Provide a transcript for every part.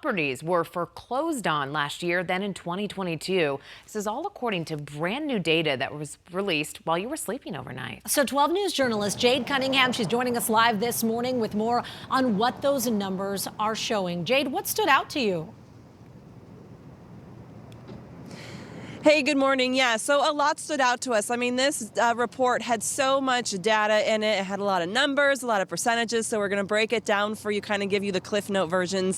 Properties were foreclosed on last year than in 2022. This is all according to brand new data that was released while you were sleeping overnight. So 12 News journalist Jade Cunningham, she's joining us live this morning with more on what those numbers are showing. Jade, what stood out to you? Hey, good morning. Yeah, so a lot stood out to us. I mean, this report had so much data in it. It had a lot of numbers, a lot of percentages. So we're going to break it down for you, kind of give you the Cliff Note version,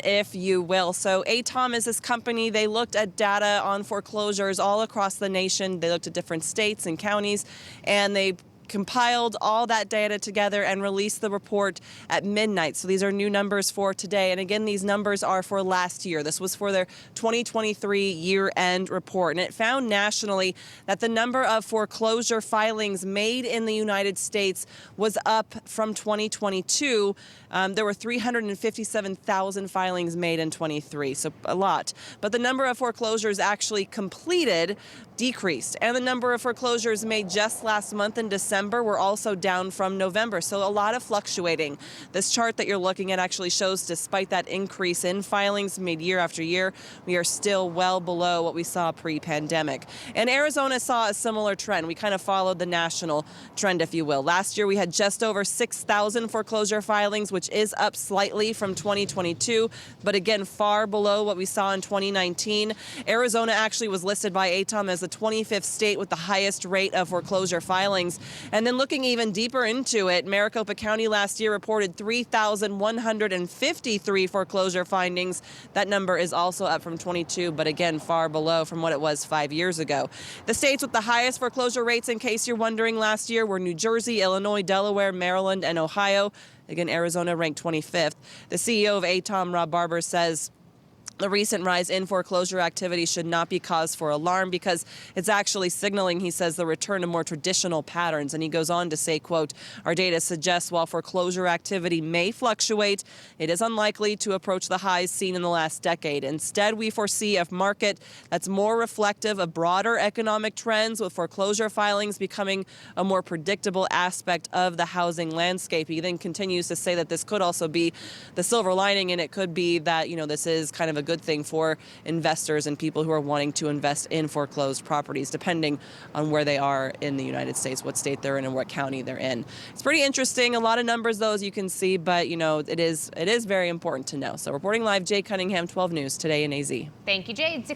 if you will. So ATTOM is this company. They looked at data on foreclosures all across the nation. They looked at different states and counties, and they compiled all that data together and released the report at midnight. So these are new numbers for today. And again, these numbers are for last year. This was for their 2023 year-end report. And it found nationally that the number of foreclosure filings made in the United States was up from 2022. There were 357,000 filings made in 23, so a lot. But the number of foreclosures actually completed decreased. And the number of foreclosures made just last month in December were also down from November. So a lot of fluctuating. This chart that you're looking at actually shows despite that increase in filings made year after year, we are still well below what we saw pre-pandemic. And Arizona saw a similar trend. We kind of followed the national trend, if you will. Last year, we had just over 6,000 foreclosure filings, which is up slightly from 2022, but again, far below what we saw in 2019. Arizona actually was listed by ATTOM as the 25th state with the highest rate of foreclosure filings. And then looking even deeper into it, Maricopa County last year reported 3,153 foreclosure findings. That number is also up from 22, but again, far below from what it was 5 years ago. The states with the highest foreclosure rates, in case you're wondering, last year were New Jersey, Illinois, Delaware, Maryland, and Ohio. Again, Arizona ranked 25th. The CEO of ATTOM, Rob Barber, says the recent rise in foreclosure activity should not be cause for alarm because it's actually signaling, he says, the return to more traditional patterns. And he goes on to say, quote, our data suggests while foreclosure activity may fluctuate, it is unlikely to approach the highs seen in the last decade. Instead, we foresee a market that's more reflective of broader economic trends, with foreclosure filings becoming a more predictable aspect of the housing landscape. He then continues to say that this could also be the silver lining, and it could be that, this is kind of a good thing for investors and people who are wanting to invest in foreclosed properties, depending on where they are in the United States, what state they're in and what county they're in. It's pretty interesting. A lot of numbers, though, as you can see, but it is very important to know. So reporting live, Jade Cunningham, 12 News, today in AZ. Thank you, Jade.